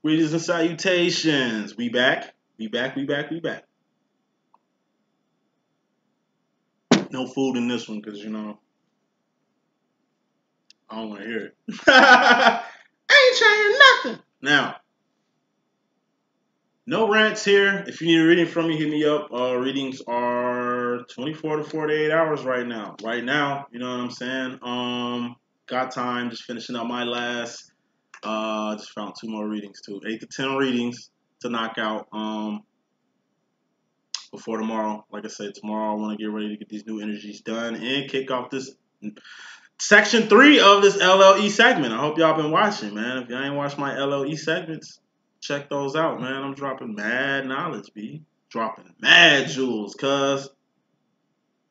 Greetings and salutations. We back. We back. No food in this one because, you know, I don't want to hear it. I ain't trying to hear nothing. Now, no rants here. If you need a reading from me, hit me up. Readings are 24 to 48 hours right now. Right now, you know what I'm saying? Got time. Just finishing up my last. Just found 2 more readings too. 8 to 10 readings to knock out. Before tomorrow. Like I said, tomorrow I want to get ready to get these new energies done and kick off this section 3 of this LLE segment. I hope y'all been watching, man. If y'all ain't watched my LLE segments, check those out, man. I'm dropping mad knowledge, B. Dropping mad jewels, cuz.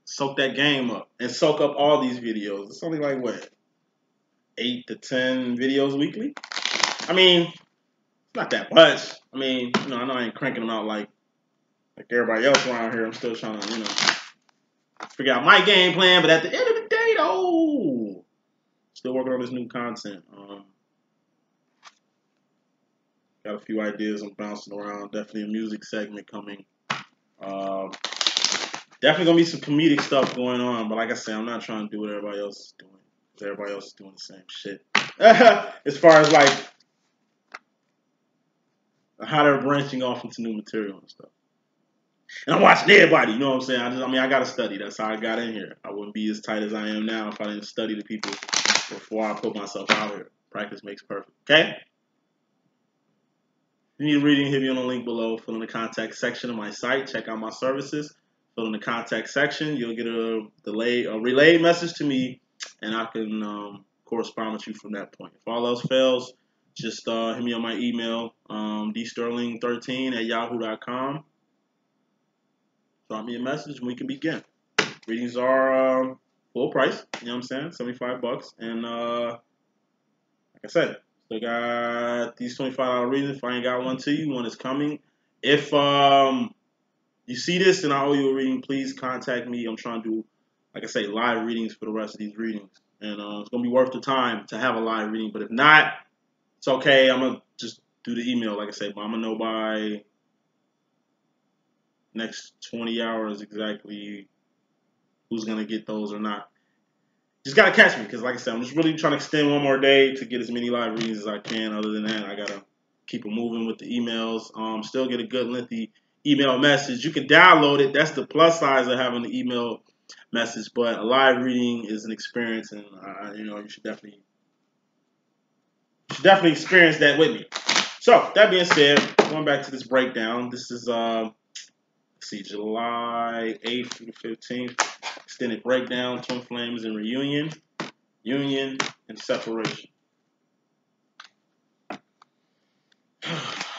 Soak that game up and soak up all these videos. It's only like, what, 8 to 10 videos weekly? I mean, it's not that much. I mean, you know, I know I ain't cranking them out like everybody else around here. I'm still trying to, you know, figure out my game plan. But at the end of the day, though, still working on this new content. Got a few ideas I'm bouncing around. Definitely a music segment coming. Definitely gonna be some comedic stuff going on. But like I said, I'm not trying to do what everybody else is doing. Because everybody else is doing the same shit. As far as like how they're branching off into new material and stuff. And I'm watching everybody, you know what I'm saying? I got to study. That's how I got in here. I wouldn't be as tight as I am now if I didn't study the people before I put myself out here. Practice makes perfect, okay? If you need a reading, hit me on the link below. Fill in the contact section of my site. Check out my services. Fill in the contact section. You'll get a relay message to me, and I can correspond with you from that point. If all else fails, just hit me on my email, dsterling13@yahoo.com. Drop me a message and we can begin. Readings are full price, you know what I'm saying? $75. And like I said, still got these $25 readings. If I ain't got one to you, one is coming. If you see this and I owe you a reading, please contact me. I'm trying to do, like I say, live readings for the rest of these readings. And it's going to be worth the time to have a live reading. But if not, it's okay. I'm going to just do the email, like I say. But I'm going to know by next 20 hours exactly who's going to get those or not. Just got to catch me because, like I said, I'm just really trying to extend one more day to get as many live readings as I can. Other than that, I got to keep it moving with the emails. Still get a good lengthy email message. You can download it. That's the plus size of having the email message. But a live reading is an experience, and you know, you should definitely experience that with me. So that being said, going back to this breakdown, this is July 8th through the 15th. Extended breakdown, twin flames and reunion, union, and separation.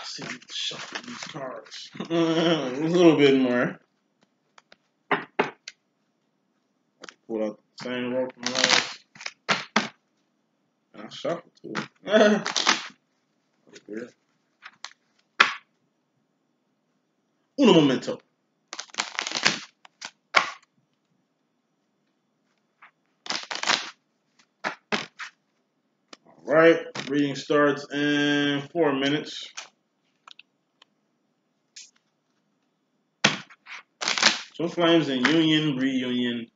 See, shuffle these cards. A little bit more. Pull out the same rope from last. And I shuffle too. Weird. Uno momento. Right, reading starts in 4 minutes. Twin flames and union, reunion,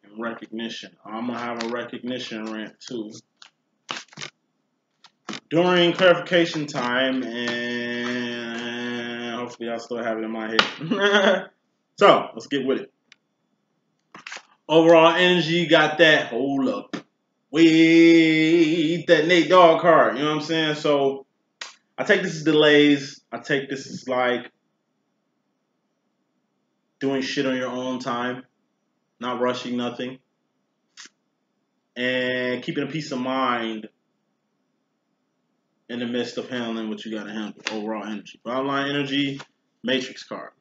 and recognition. I'm gonna have a recognition rant too during clarification time, and hopefully I'll still have it in my head. So let's get with it. Overall energy got that. Hold up. Wait, that Nate Dogg card. You know what I'm saying? So I take this as delays. I take this as like doing shit on your own time, not rushing nothing, and keeping a peace of mind in the midst of handling what you got to handle. Overall energy. Bottom line energy, matrix card.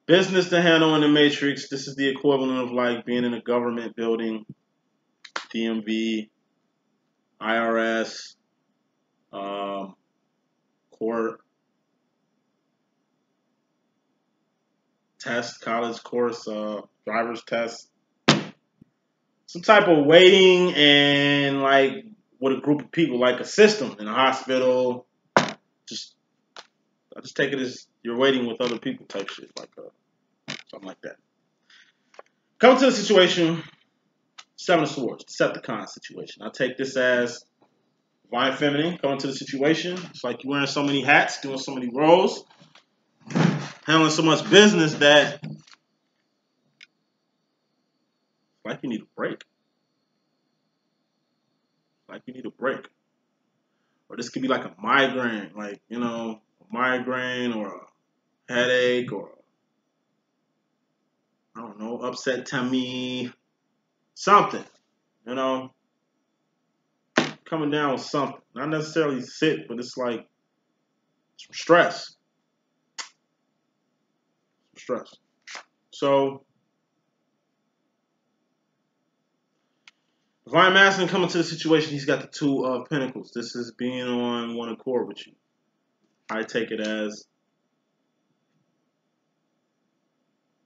Business to handle in the matrix. This is the equivalent of like being in a government building, DMV, IRS, court, test, college course, driver's test. Some type of waiting and like with a group of people, like a system in a hospital. I just take it as you're waiting with other people type shit, like something like that. Come to the situation, Seven of Swords, Decepticon situation. I take this as Divine Feminine coming to the situation. It's like you're wearing so many hats, doing so many roles, handling so much business that like you need a break. Like you need a break. Or this could be like a migraine, like, you know, a migraine or a headache or, I don't know, upset tummy, something, you know, coming down with something. Not necessarily sick, but it's like some stress. Stress. So, Divine Masculine coming to the situation, he's got the Two of Pentacles. This is being on one accord with you. I take it as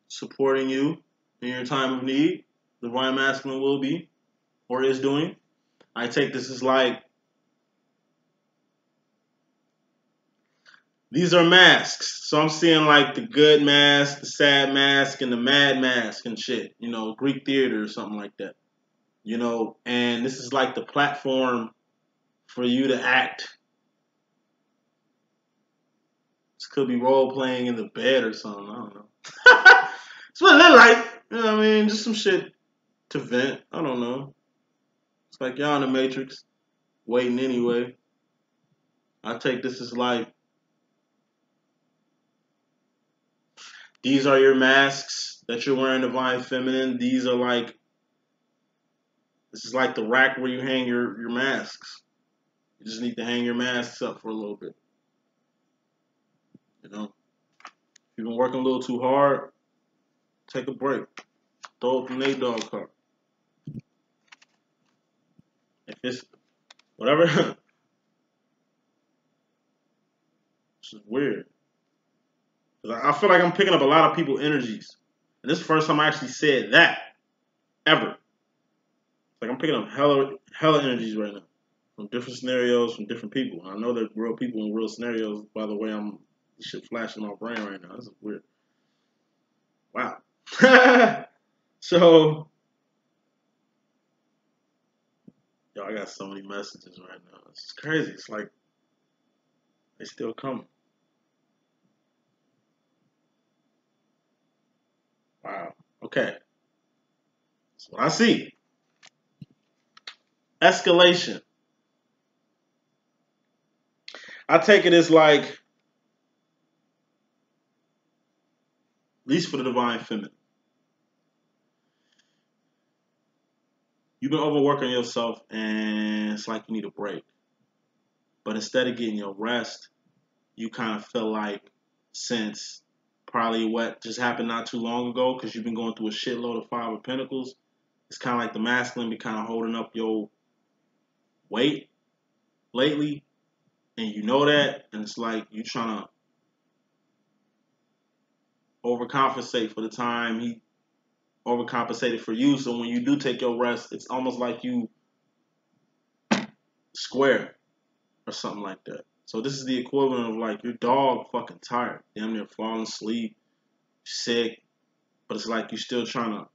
supporting you in your time of need. The Divine Masculine will be, or is doing. I take this as like, these are masks. So I'm seeing like the good mask, the sad mask, and the mad mask and shit. You know, Greek theater or something like that. You know, and this is like the platform for you to act. This could be role playing in the bed or something. I don't know. It's what it look like. You know what I mean? Just some shit to vent. I don't know. It's like y'all in the Matrix, waiting anyway. I take this as like, these are your masks that you're wearing, Divine Feminine. These are like, this is like the rack where you hang your masks. You just need to hang your masks up for a little bit. You know, if you've been working a little too hard, take a break. Throw it from the dog card. If it's whatever, this is weird. I feel like I'm picking up a lot of people's energies. And this is the first time I actually said that. Ever. Like I'm picking up hella energies right now. From different scenarios, from different people. I know they're real people in real scenarios, by the way this shit flashing in my brain right now. This is weird. Wow. So, yo, I got so many messages right now. It's crazy. It's like they still coming. Wow. Okay. That's what I see. Escalation. I take it as like, at least for the Divine Feminine, you've been overworking yourself and it's like you need a break. But instead of getting your rest, you kind of feel like, since probably what just happened not too long ago, because you've been going through a shitload of Five of Pentacles, it's kind of like the masculine be kind of holding up your weight lately, and you know that, and it's like you trying to overcompensate for the time he overcompensated for you. So when you do take your rest, it's almost like you square or something like that. So this is the equivalent of like your dog fucking tired, damn near falling asleep, sick, but it's like you're still trying to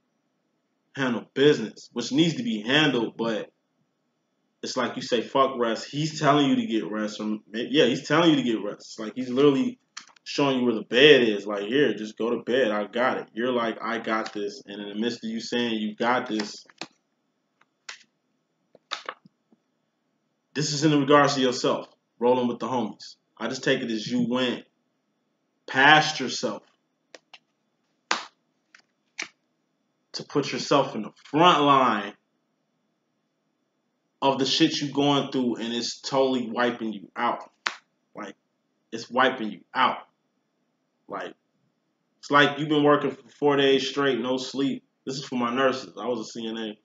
handle business, which needs to be handled, but it's like you say fuck rest. He's telling you to get rest. Or yeah, he's telling you to get rest. It's like he's literally showing you where the bed is. Like, here, just go to bed. I got it. You're like, I got this. And in the midst of you saying you got this, this is in regards to yourself. Rolling with the homies. I just take it as you went past yourself to put yourself in the front line of the shit you going through, and it's totally wiping you out. Like, it's wiping you out. Like, it's like you've been working for 4 days straight, no sleep. This is for my nurses. I was a CNA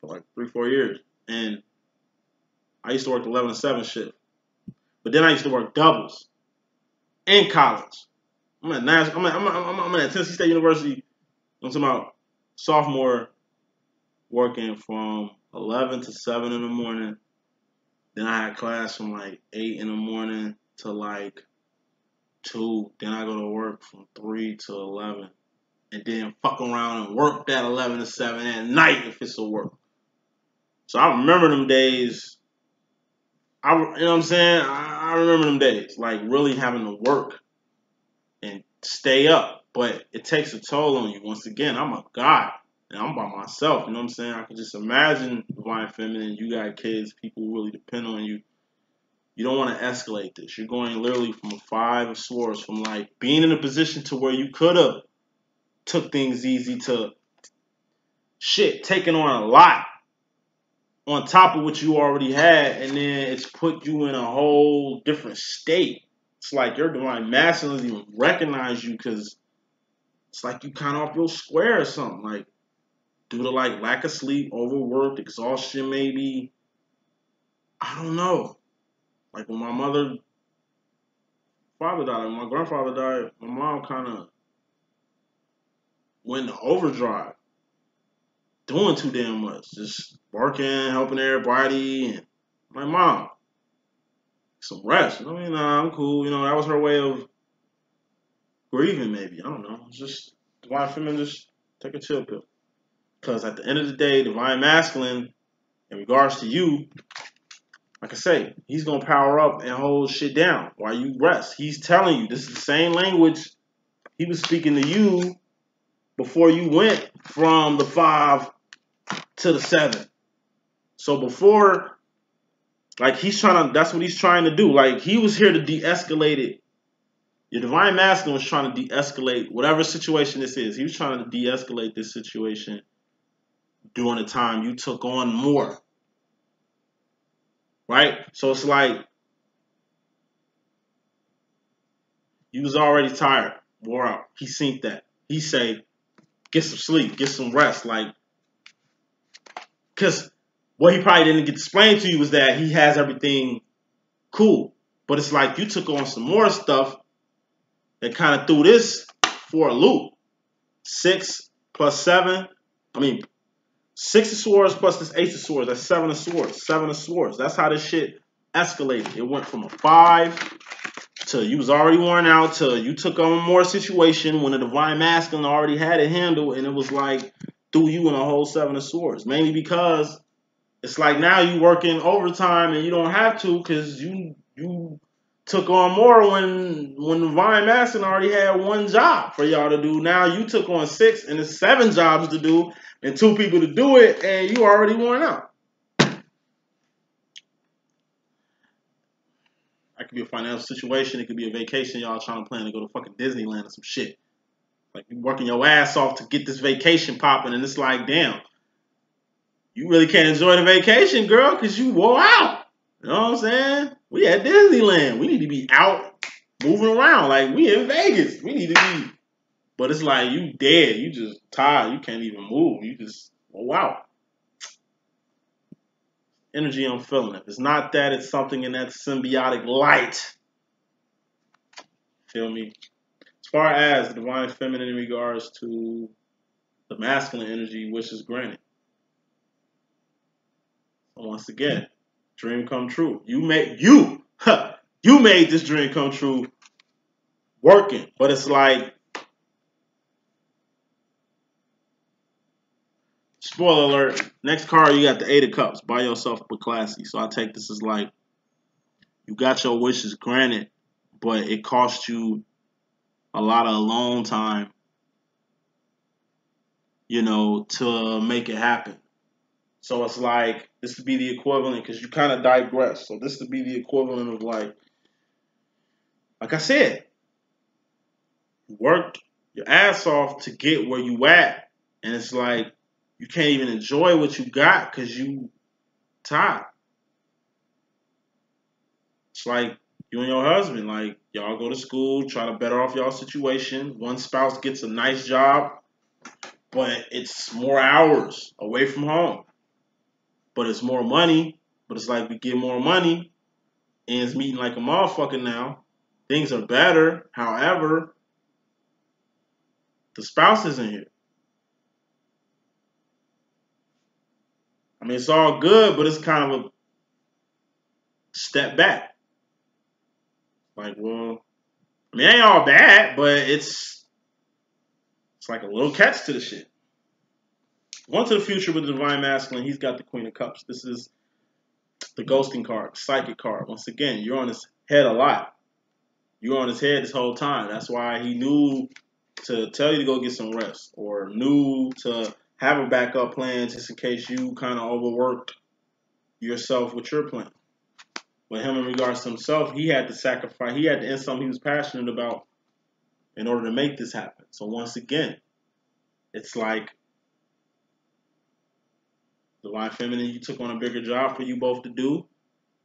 for like 3-4 years. And I used to work 11 to 7 shift. But then I used to work doubles in college. I'm at Tennessee State University. I'm talking about sophomore, working from 11 to 7 in the morning, Then I had class from like 8 in the morning to like 2. Then I go to work from 3 to 11. And then fuck around and work that 11 to 7 at night if it's a work. So I remember them days. You know what I'm saying? I remember them days. Like really having to work and stay up. But it takes a toll on you. Once again, I'm a god. And I'm by myself. You know what I'm saying? I can just imagine Divine Feminine. You got kids. People really depend on you. You don't want to escalate this. You're going literally from a 5 of swords. From like being in a position to where you could have took things easy to shit, taking on a lot on top of what you already had, and then it's put you in a whole different state. It's like your divine masculine doesn't even recognize you because it's like you kind of off your square or something. Like due to like lack of sleep, overworked, exhaustion, maybe. I don't know. Like when my father died, when my grandfather died, my mom kind of went into overdrive. Doing too damn much. Just working, helping everybody. And my mom, some rest. You know what I mean? Nah, I'm cool. You know, that was her way of grieving, maybe. I don't know. It's just Divine Feminine, just take a chill pill. Because at the end of the day, Divine Masculine, in regards to you, like I say, he's going to power up and hold shit down while you rest. He's telling you, this is the same language he was speaking to you before you went from the 5 to the 7. So before, like that's what he's trying to do. Like he was here to de-escalate it. Your Divine Masculine was trying to de-escalate whatever situation this is. He was trying to de-escalate this situation during the time you took on more. Right? So it's like you was already tired, wore out. He seen that. He say, get some sleep, get some rest. Like, because what he probably didn't get explained to you was that he has everything cool. But it's like you took on some more stuff that kind of threw this for a loop. 6 plus 7. I mean, 6 of swords plus this Ace of swords. That's 7 of swords. 7 of swords. That's how this shit escalated. It went from a 5 to you was already worn out to you took on more situation when the Divine Masculine already had it handled, and it was like threw you in a whole 7 of swords. Mainly because it's like now you working overtime and you don't have to because you took on more when Divine Masculine already had 1 job for y'all to do. Now you took on 6 and it's 7 jobs to do and 2 people to do it, and you already worn out. That could be a financial situation. It could be a vacation y'all trying to plan to go to fucking Disneyland or some shit. Like you working your ass off to get this vacation popping, and it's like, damn, you really can't enjoy the vacation, girl, because you wore out. You know what I'm saying? We at Disneyland. We need to be out moving around. Like we in Vegas. We need to be. But it's like you dead. You just tired. You can't even move. You just wore out. Energy I'm feeling. If it's not that, it's something in that symbiotic light. Feel me? As far as the Divine Feminine in regards to the masculine energy, which is granted. So once again, dream come true. You made this dream come true working. But it's like, spoiler alert, next card you got the 8 of Cups. By yourself but classy. So I take this as like you got your wishes granted, but it cost you a lot of alone time, you know, to make it happen. So it's like, this would be the equivalent, because you kind of digress. So this would be the equivalent of like I said, you worked your ass off to get where you at. And it's like, you can't even enjoy what you got because you tired. It's like you and your husband, like y'all go to school, try to better off y'all situation. One spouse gets a nice job, but it's more hours away from home. But it's more money. But it's like we get more money and it's meeting like a motherfucker now. Things are better. However, the spouse isn't here. I mean, it's all good, but it's kind of step back. Like, well, I mean, it ain't all bad, but it's like a little catch to the shit. Going to the future with the Divine Masculine, he's got the Queen of Cups. This is the ghosting card, psychic card. Once again, you're on his head a lot. You were on his head this whole time. That's why he knew to tell you to go get some rest, or knew to have a backup plan just in case you kind of overworked yourself with your plan. But him in regards to himself, he had to sacrifice. He had to end something he was passionate about in order to make this happen. So once again, it's like Divine Feminine, you took on a bigger job for you both to do.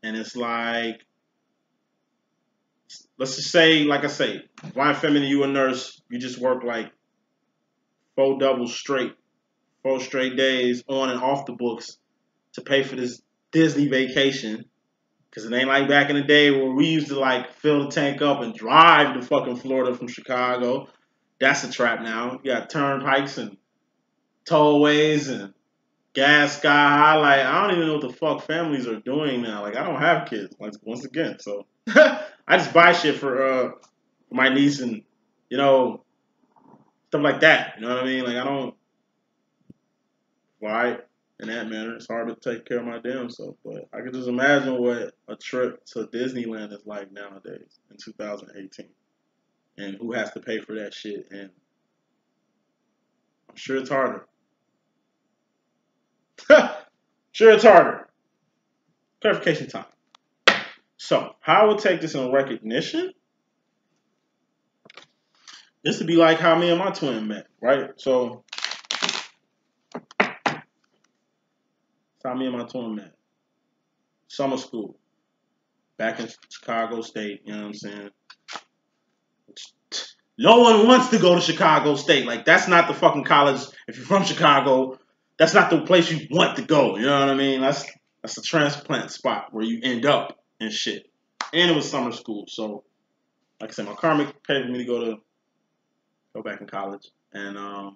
And it's like, let's just say, like I say, Divine Feminine, you a nurse, you just work like 4 straight days on and off the books to pay for this Disney vacation. Because it ain't like back in the day where we used to like fill the tank up and drive to fucking Florida from Chicago. That's a trap now. You got turnpikes and tollways and gas sky high. Like, I don't even know what the fuck families are doing now. Like, I don't have kids, like, once again. So I just buy shit for my niece and, you know, stuff like that. You know what I mean? Like, I don't fly in that manner. It's hard to take care of my damn self. But I can just imagine what a trip to Disneyland is like nowadays in 2018. And who has to pay for that shit. And I'm sure it's harder. Sure it's harder. Clarification time. So, how I would take this in recognition? This would be like how me and my twin met, right? So, how me and my twin met. Summer school. Back in Chicago State, you know what I'm saying? No one wants to go to Chicago State. Like, that's not the fucking college. If you're from Chicago, that's not the place you want to go. You know what I mean? That's a transplant spot where you end up and shit. And it was summer school. So, like I said, my karmic paid for me to go back in college. And so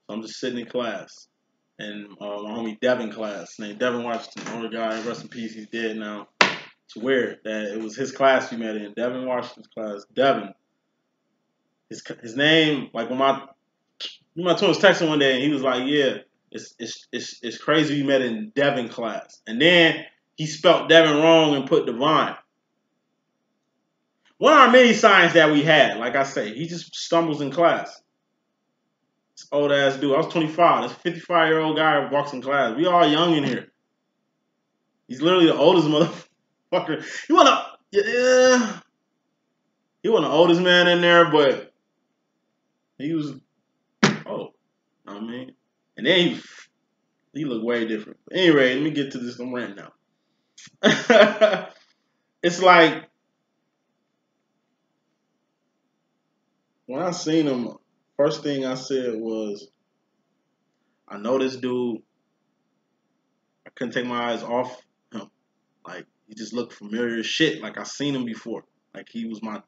I'm just sitting in class. And my homie Devin class, named Devin Washington, older guy, rest in peace, he's dead now. It's weird that it was his class we met in, Devin Washington's class. Devin, his name, like when my twin was texting one day, and he was like, "Yeah, it's crazy we met in Devin class," and then he spelt Devin wrong and put Divine. One of our many signs that we had, like I say, he just stumbles in class. This old ass dude. I was 25. This 55-year-old guy walks in class. We all young in here. He's literally the oldest motherfucker. He wasn't the oldest man in there, but he was old. I mean, and then he looked way different. But anyway, let me get to this. I'm ranting now. It's like when I seen him, first thing I said was, I know this dude. I couldn't take my eyes off him. Like, he just looked familiar as shit. Like, I seen him before. Like, he's my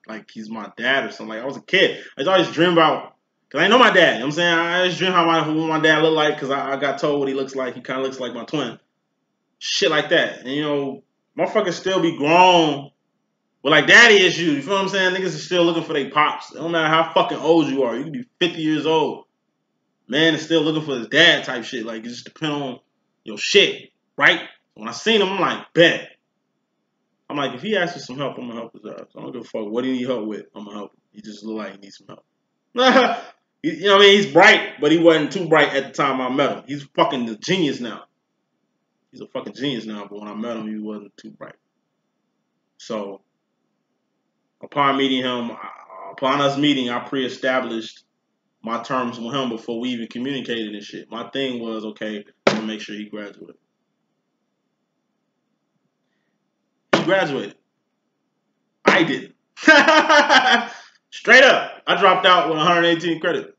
dad or something. Like, I was a kid. I always dreamed about, because I know my dad. You know what I'm saying? I just dream what my dad looked like, because I got told what he looks like. He kind of looks like my twin. Shit like that. And, you know, motherfuckers still be grown with, like, daddy issues. You feel what I'm saying? Niggas are still looking for their pops. It don't matter how fucking old you are. You can be 50 years old. Man is still looking for his dad type shit. Like, it just depends on your shit, right? When I seen him, I'm like, bet. I'm like, if he asks for some help, I'm gonna help his ass. I don't give a fuck what he need help with. I'm gonna help him. He just look like he needs some help. You know what I mean? He's bright, but he wasn't too bright at the time I met him. He's fucking a genius now. He's a fucking genius now, but when I met him, he wasn't too bright. So, upon meeting him, upon us meeting, I pre-established my terms with him before we even communicated and shit. My thing was, okay, I'm gonna make sure he graduated. He graduated. I didn't. Straight up. I dropped out with 118 credit.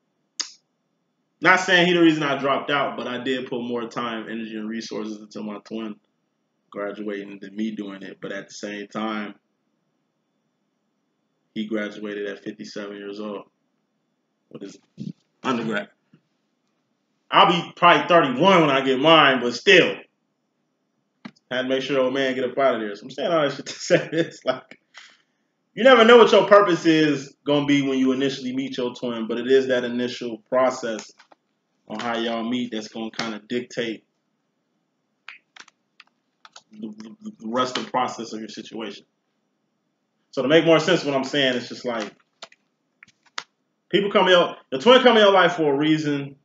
Not saying he the reason I dropped out, but I did put more time, energy, and resources into my twin graduating than me doing it. But at the same time, he graduated at 57 years old with his undergrad. I'll be probably 31 when I get mine, but still. Had to make sure old man get up out of there. So I'm saying all that shit to say this. Like, you never know what your purpose is gonna be when you initially meet your twin, but it is that initial process on how y'all meet that's gonna kind of dictate the rest of the process of your situation. So to make more sense, what I'm saying is just like people come in, the twin come in your life for a reason,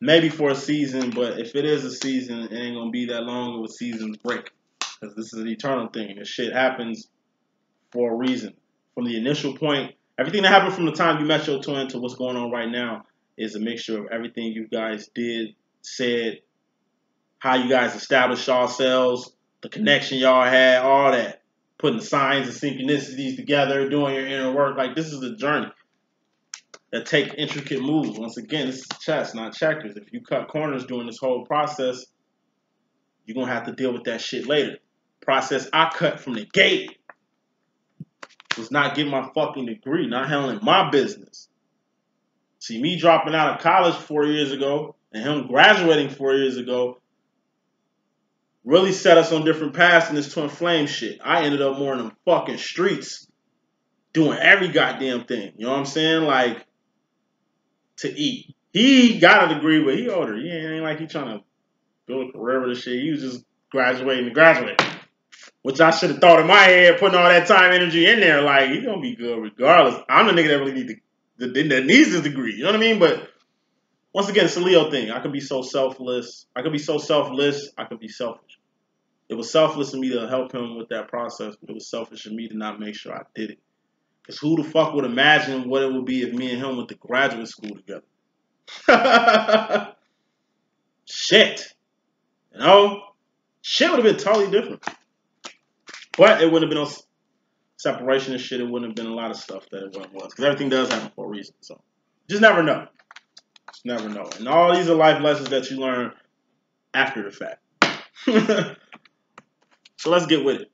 maybe for a season, but if it is a season, it ain't gonna be that long of a season's break because this is an eternal thing. This shit happens for a reason. From the initial point, everything that happened from the time you met your twin to what's going on right now is a mixture of everything you guys did, said, how you guys established yourselves, the connection y'all had, all that. Putting the signs and synchronicities together, doing your inner work. Like, this is a journey that take intricate moves. Once again, this is chess, not checkers. If you cut corners during this whole process, you're going to have to deal with that shit later. Process I cut from the gate was not getting my fucking degree, not handling my business. See, me dropping out of college 4 years ago and him graduating 4 years ago really set us on different paths in this twin flame shit. I ended up more in the fucking streets doing every goddamn thing. You know what I'm saying? Like, to eat. He got a degree, but he older. He ain't like he trying to build a career with this shit. He was just graduating to graduate. Which I should have thought in my head, putting all that time, energy in there. Like, he's going to be good regardless. I'm the nigga that really that needs his degree. You know what I mean? But once again, it's a Leo thing. I could be so selfless. I could be so selfless. I could be selfish. It was selfless of me to help him with that process, but it was selfish of me to not make sure I did it. Because who the fuck would imagine what it would be if me and him went to graduate school together? Shit. You know? Shit would have been totally different. But it wouldn't have been no separation and shit. It wouldn't have been a lot of stuff that it was. Because everything does happen for a reason. So just never know. Just never know. And all these are life lessons that you learn after the fact. So let's get with it.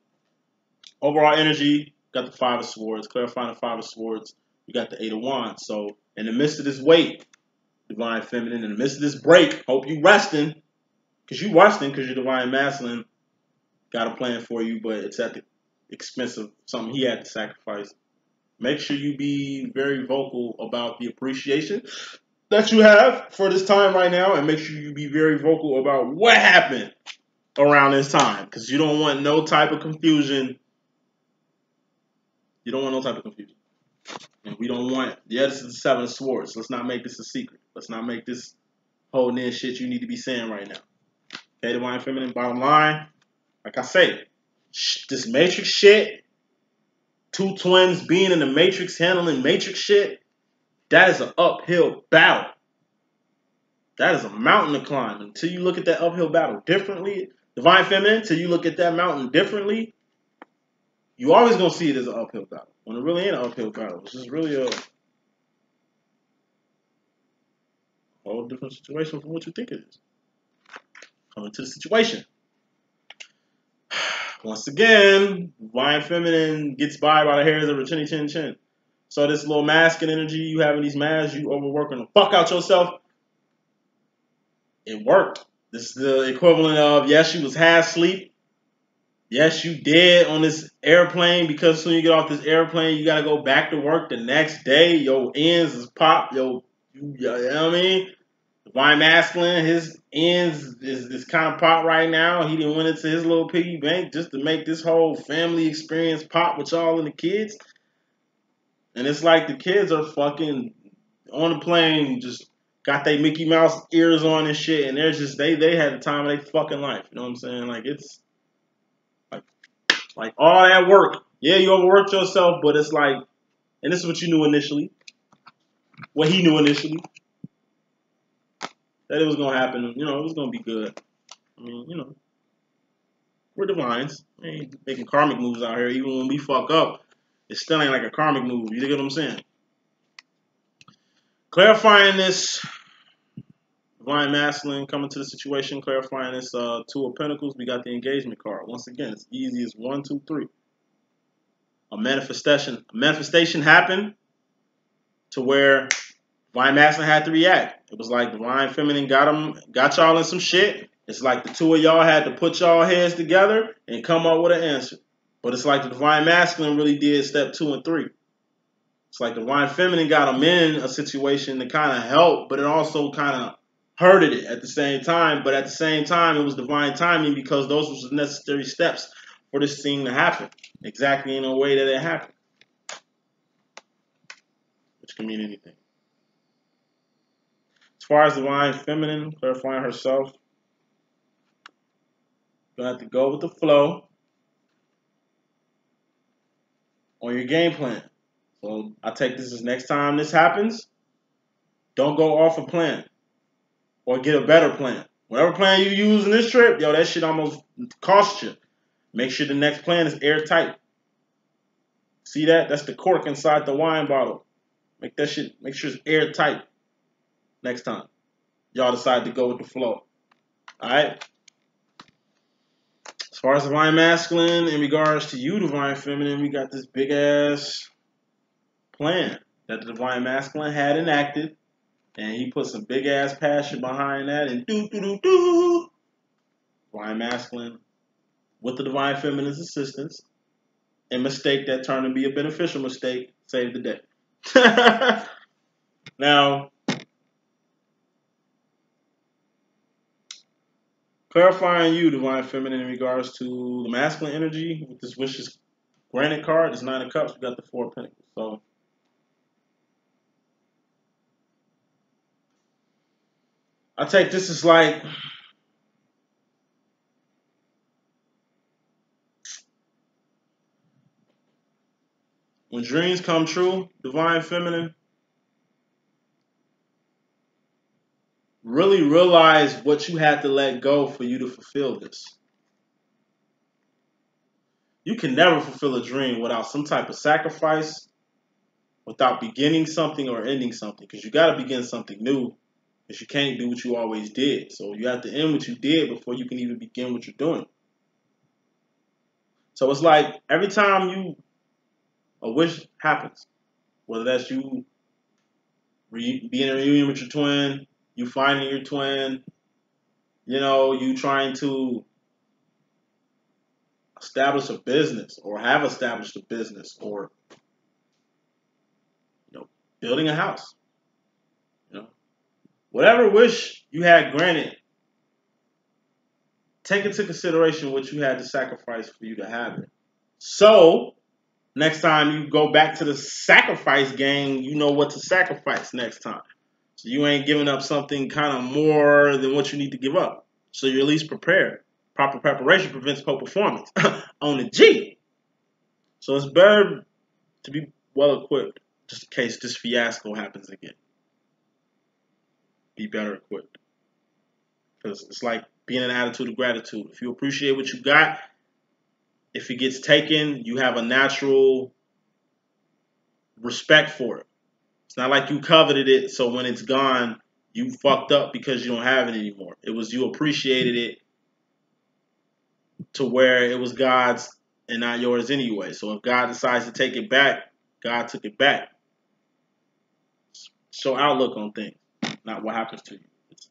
Overall energy, got the 5 of Swords. Clarifying the 5 of Swords, we got the 8 of Wands. So in the midst of this wait, Divine Feminine, in the midst of this break, hope you resting. Because you resting because you're Divine Masculine. Got a plan for you, but it's at the expense of something he had to sacrifice. Make sure you be very vocal about the appreciation that you have for this time right now, and make sure you be very vocal about what happened around this time, because you don't want no type of confusion. You don't want no type of confusion. And we don't want, this is the 7 of Swords. Let's not make this a secret. Let's not make this holding in shit you need to be saying right now. Okay, Divine Feminine, bottom line, like I say, this Matrix shit, 2 twins being in the Matrix, handling Matrix shit, that is an uphill battle. That is a mountain to climb. Until you look at that uphill battle differently, Divine Feminine, until you look at that mountain differently, you always going to see it as an uphill battle. When it really ain't an uphill battle. It's just really a whole different situation from what you think it is. Coming to the situation. Once again, Divine Feminine gets by the hairs of her chinny chin chin. So this little masculine energy you have in these masks, you overworking the fuck out yourself. It worked. This is the equivalent of, yes, you was half asleep. Yes, you did on this airplane, because as soon as you get off this airplane, you got to go back to work the next day. Your ends is popped. You know what I mean? Divine Masculine, his ends is kind of pop right now. He didn't went into his little piggy bank just to make this whole family experience pop with y'all and the kids. And it's like the kids are fucking on the plane, just got their Mickey Mouse ears on and shit, and they're just, they had the time of their fucking life. You know what I'm saying? Like, it's like all that work. Yeah, you overworked yourself, but it's like, and this is what you knew initially. What he knew initially. That it was going to happen. You know, it was going to be good. I mean, you know, we're divines. I ain't making karmic moves out here. Even when we fuck up, it still ain't like a karmic move. You get what I'm saying? Clarifying this Divine Masculine, coming to the situation, clarifying this 2 of Pentacles, we got the engagement card. Once again, it's easy as 1, 2, 3. A manifestation happened to where Divine Masculine had to react. It was like Divine Feminine got y'all in some shit. It's like the two of y'all had to put y'all heads together and come up with an answer. But it's like the Divine Masculine really did step 2 and 3. It's like the Divine Feminine got them in a situation to kind of help, but it also kind of hurted it at the same time. But at the same time, it was divine timing because those were the necessary steps for this thing to happen. Exactly in a way that it happened. Which can mean anything. As far as Divine Feminine, clarifying herself, you have to go with the flow on your game plan. So I take this as next time this happens, don't go off a plan or get a better plan. Whatever plan you use in this trip, yo, that shit almost cost you. Make sure the next plan is airtight. See that? That's the cork inside the wine bottle. Make sure it's airtight next time. Y'all decide to go with the flow. Alright? As far as Divine Masculine, in regards to you, Divine Feminine, we got this big ass plan that the Divine Masculine had enacted, and he put some big ass passion behind that, and Divine Masculine with the Divine Feminine's assistance, a mistake that turned to be a beneficial mistake, saved the day. Now, clarifying you, Divine Feminine, in regards to the masculine energy with this wishes granted card, this 9 of Cups, we got the 4 of Pentacles. So I take this as like when dreams come true, Divine Feminine, really realize what you had to let go for you to fulfill this. You can never fulfill a dream without some type of sacrifice, without beginning something or ending something, because you got to begin something new, because you can't do what you always did. So you have to end what you did before you can even begin what you're doing. So it's like every time a wish happens, whether that's you being in a reunion with your twin, you finding your twin, you trying to establish a business or have established a business, or building a house, whatever wish you had granted, take into consideration what you had to sacrifice for you to have it. So next time you go back to the sacrifice game, you know what to sacrifice next time. So you ain't giving up something kind of more than what you need to give up. So you're at least prepared. Proper preparation prevents poor performance on the G. So it's better to be well equipped just in case this fiasco happens again. Be better equipped. Because it's like being in an attitude of gratitude. If you appreciate what you got, if it gets taken, you have a natural respect for it. It's not like you coveted it, so when it's gone, you fucked up because you don't have it anymore. It was you appreciated it to where it was God's and not yours anyway. So if God decides to take it back, God took it back. Show outlook on things, not what happens to you. It's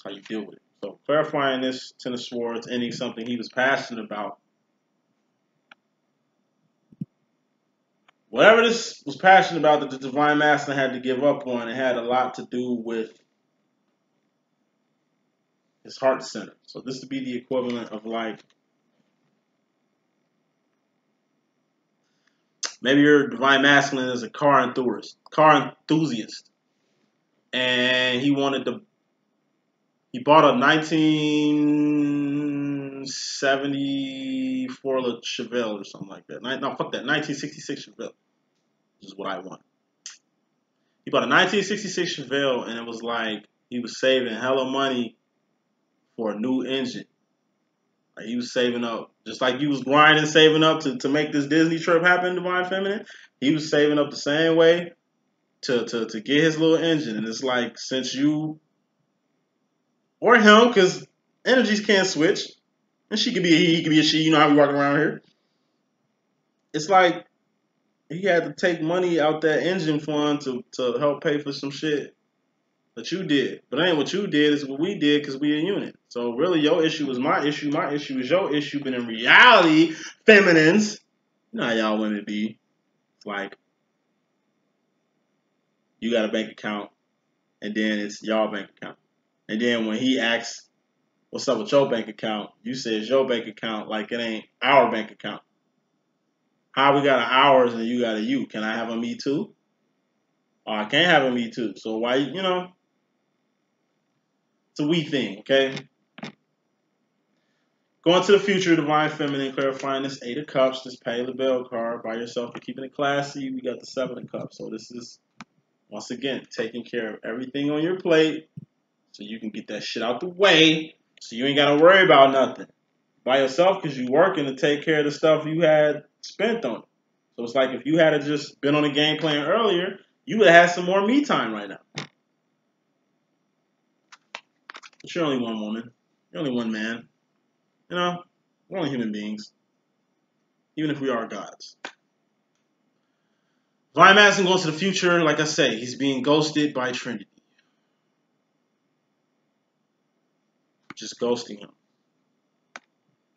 how you deal with it. So clarifying this, Ten of Swords, ending something he was passionate about. Whatever this was passionate about that the Divine Masculine had to give up on, it had a lot to do with his heart center. So this would be the equivalent of like, maybe your Divine Masculine is a car enthusiast. And he bought a 1974 Chevelle or something like that. No, fuck that. 1966 Chevelle. This is what I want. He bought a 1966 Chevelle, and it was like he was saving hella money for a new engine. Like he was saving up, just like you was grinding, saving up to make this Disney trip happen, Divine Feminine. He was saving up the same way to get his little engine. And it's like, since you or him, because energies can't switch, and she could be a he could be a she. You know how we walk around here. It's like he had to take money out that engine fund to help pay for some shit that you did. But it ain't what you did, it's what we did because we a unit. So really your issue was my issue is your issue. But in reality, feminines, you know how y'all women be. It's like you got a bank account and then it's y'all bank account. And then when he asks what's up with your bank account, you say it's your bank account like it ain't our bank account. How we got an ours and you got a you? Can I have a me too? Or I can't have a me too. So why, you know, it's a we thing, okay? Going to the future, Divine Feminine, clarifying this 8 of Cups, this pay the bell card by yourself for keeping it classy. We got the 7 of Cups. So this is, once again, taking care of everything on your plate so you can get that shit out the way so you ain't got to worry about nothing by yourself because you working to take care of the stuff you had spent on it. So it's like if you had just been on a game plan earlier, you would have had some more me time right now. But you're only one woman. You're only one man. You know, we're only human beings. Even if we are gods. Divine Masculine goes to the future. Like I say, he's being ghosted by Trinity. Just ghosting him.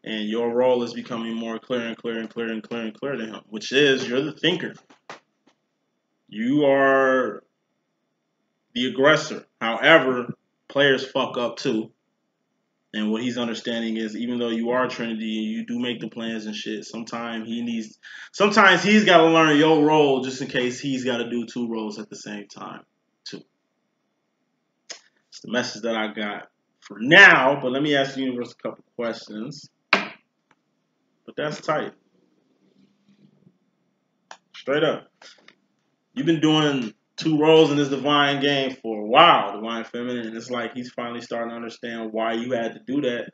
And your role is becoming more clear and clear and clear and clear and clear to him. Which is, you're the thinker. You are the aggressor. However, players fuck up too. And what he's understanding is, even though you are Trinity and you do make the plans and shit, sometimes he's got to learn your role just in case he's got to do 2 roles at the same time too. It's the message that I got for now. But let me ask the universe a couple questions. But that's tight. Straight up. You've been doing 2 roles in this divine game for a while, Divine Feminine, and it's like he's finally starting to understand why you had to do that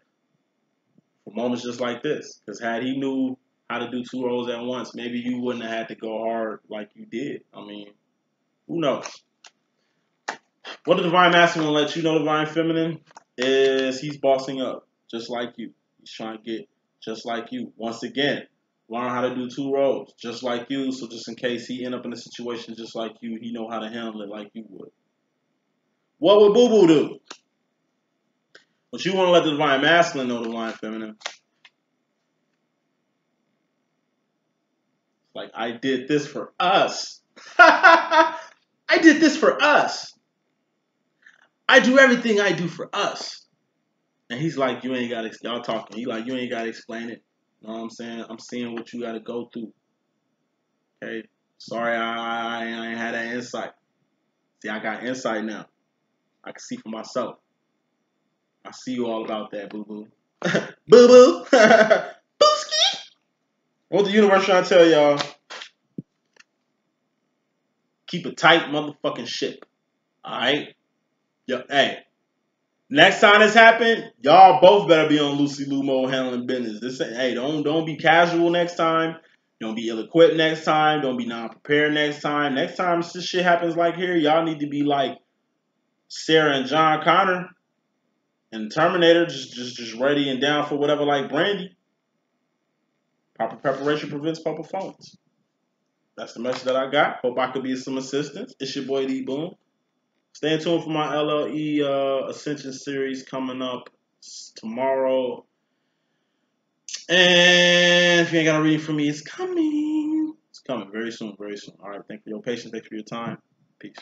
for moments just like this. Because had he knew how to do 2 roles at once, maybe you wouldn't have had to go hard like you did. I mean, who knows? What the Divine Masculine will let you know, Divine Feminine, is he's bossing up just like you. He's trying to get just like you. Once again, learn how to do 2 roles just like you. So just in case he end up in a situation just like you, he know how to handle it like you would. What would Boo Boo do? But you want to let the Divine Masculine know, Divine Feminine. Like, I did this for us. I did this for us. I do everything I do for us. And he's like, you ain't got to, y'all talking. He like, you ain't got to explain it. You know what I'm saying? I'm seeing what you got to go through. Okay? Sorry, I ain't had that insight. See, I got insight now. I can see for myself. I see you all about that, boo-boo. Boo-boo. Booski. What the universe trying to tell y'all? Keep a tight motherfucking ship. Alright? Yo, hey. Next time this happen, y'all both better be on Lucy Lou mode handling business. This, hey, don't be casual next time. Don't be ill-equipped next time. Don't be non-prepared next time. Next time this shit happens like here, y'all need to be like Sarah and John Connor and Terminator, just ready and down for whatever, like Brandy. Proper preparation prevents poor performance. That's the message that I got. Hope I could be of some assistance. It's your boy D Boom. Stay tuned for my LLE Ascension series coming up tomorrow. And if you ain't got a reading for me, it's coming. It's coming very soon, very soon. All right, thank you for your patience. Thank you for your time. Peace.